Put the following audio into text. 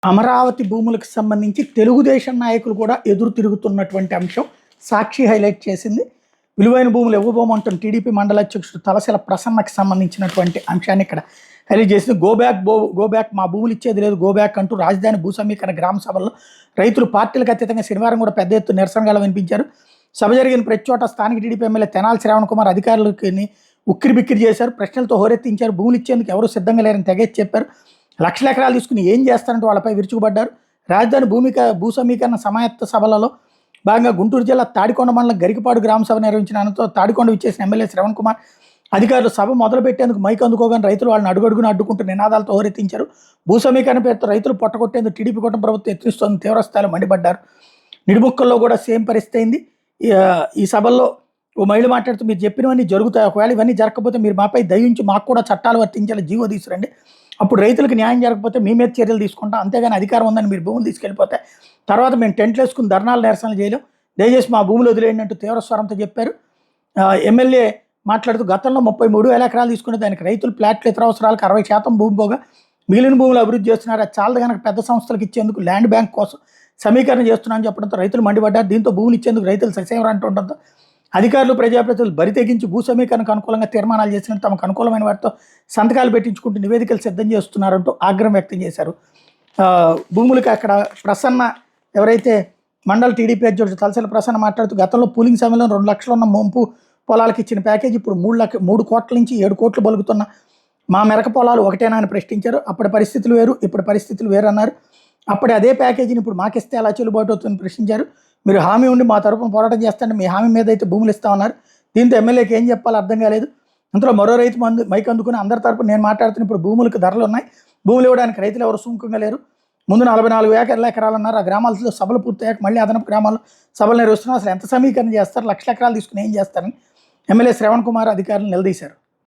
అమరావతి భూములకు సంబంధించి తెలుగుదేశం నాయకులు కూడా ఎదురు తిరుగుతున్నటువంటి అంశం సాక్షి హైలైట్ చేసింది. విలువైన భూములు ఇవ్వబోమంటున్న టీడీపీ మండల అధ్యక్షుడు తలశీల ప్రసన్నకి సంబంధించినటువంటి అంశాన్ని ఇక్కడ హైలైట్ చేసింది. గో బ్యాక్ మా భూములు ఇచ్చేది లేదు, గో బ్యాక్ అంటూ రాజధాని భూ సమీకరణ గ్రామ సభల్లో రైతులు పార్టీలకు అతీతంగా శనివారం కూడా పెద్ద ఎత్తున నిరసనగా వినిపించారు. సభ జరిగిన ప్రతి చోట స్థానిక టీడీపీ ఎమ్మెల్యే తెనాలి శ్రావణ్ కుమార్ అధికారులకి ఉక్కిరి బిక్కిరి చేశారు. ప్రశ్నలతో హోరెత్తించారు. భూములు ఇచ్చేందుకు ఎవరు సిద్ధంగా లేరని తెగేసి చెప్పారు. లక్షల ఎకరాలు తీసుకుని ఏం చేస్తారంటే వాళ్ళపై విరుచుకుపడ్డారు. రాజధాని భూ సమీకరణ సమాయత్త సభలలో భాగంగా గుంటూరు జిల్లా తాడికొండ మండలం గరికపాడు గ్రామ సభ నిర్వహించిన అనంతరం తాడికొండ విచ్చేసిన ఎమ్మెల్యే శ్రవణ్ కుమార్ అధికారులు సభ మొదలు పెట్టేందుకు మైక్ అందుకోగానే రైతులు వాళ్ళని అడుగడుగున అడ్డుకుంటూ నినాదాలతో హోరెత్తించారు. భూ సమీకరణ పేరుతో రైతులు పొట్టగొట్టేందుకు టీడీపీ కూటమి ప్రభుత్వం యత్నిస్తోంది తీవ్రస్థాయిలో మండిపడ్డారు. నిడుముక్కల్లో కూడా సేమ్ పరిస్థితి అయింది. ఈ సభల్లో ఓ మహిళ మాట్లాడుతూ మీరు చెప్పినవన్నీ జరుగుతాయి, ఒకవేళ ఇవన్నీ జరగకపోతే మీరు మాపై దయించి మాకు కూడా చట్టాలు వర్తించాలి, జీవో తీసుకురండి, అప్పుడు రైతులకు న్యాయం జరగకపోతే మీ మీద చర్యలు తీసుకుంటాం, అంతేగాని అధికారం ఉందని మీరు భూములు తీసుకెళ్ళిపోతే తర్వాత మేము టెంట్లు వేసుకుని ధర్నాలు నిరసనలు చేయలేం, దయచేసి మా భూములు వదిలేయండి అంటూ తీవ్ర స్వరంతో చెప్పారు. ఎమ్మెల్యే మాట్లాడుతూ గతంలో 33,000 ఎకరాలు తీసుకునే దానికి రైతులు ప్లాట్లు ఇతర అవసరాలకు 60% భూమి పోగా మిగిలిన భూములు అభివృద్ధి చేస్తున్నారు. అది చాలదు కనుక పెద్ద సంస్థలకు ఇచ్చేందుకు ల్యాండ్ బ్యాంక్ కోసం సమీకరణ చేస్తున్నారని చెప్పడంతో రైతులు మండిపడ్డారు. దీంతో భూములు ఇచ్చేందుకు రైతులు ససేవరు అంటుండడంతో అధికారులు ప్రజాప్రతినిధులు బరి తెగించి భూ సమీకరణకు అనుకూలంగా తీర్మానాలు చేసినట్టు తమకు అనుకూలమైన వారితో సంతకాలు పెట్టించుకుంటూ నివేదికలు సిద్ధం చేస్తున్నారంటూ ఆగ్రహం వ్యక్తం చేశారు. భూములకి అక్కడ ప్రసన్న ఎవరైతే మండల టీడీపీ అధ్యక్షుడు తలశీల ప్రసన్న మాట్లాడుతూ గతంలో పూలింగ్ సమయంలో 2 లక్షలు ఉన్న ముంపు పొలాలకు ఇచ్చిన ప్యాకేజ్ ఇప్పుడు 3 కోట్ల నుంచి 7 కోట్లు బలుగుతున్న మా మెరక పొలాలు ఒకటేనా అని ప్రశ్నించారు. అప్పటి పరిస్థితులు వేరు, ఇప్పుడు పరిస్థితులు వేరు అన్నారు. అప్పుడే అదే ప్యాకేజీని ఇప్పుడు మాకిస్తే ఎలా చెల్లుబాటు అవుతుందని ప్రశ్నించారు. మీరు హామీ ఉండి మా తరపున పోరాటం చేస్తాంటే మీ హామీ మీద అయితే భూములు ఇస్తామన్నారు. దీంతో ఎమ్మెల్యేకి ఏం చెప్పాలో అర్థం కాలేదు. అందులో మరో రైతు మైక్ అందుకుని అందరి తరపున నేను మాట్లాడుతున్న ఇప్పుడు భూములకు ధరలు ఉన్నాయి, భూములు ఇవ్వడానికి రైతులు ఎవరు సుముఖంగా లేరు, ముందు 44,000 ఎకరాలు అన్నారు. ఆ గ్రామాలలో సభలు పూర్తయ్యాక మళ్ళీ అదనపు గ్రామాల్లో సభలు నిర్వహిస్తున్నారు. అసలు ఎంత సమీకరణ చేస్తారు, లక్షల ఎకరాలు తీసుకుని ఏం చేస్తారని ఎమ్మెల్యే శ్రవణ్ కుమార్ అధికారులు నిలదీశారు.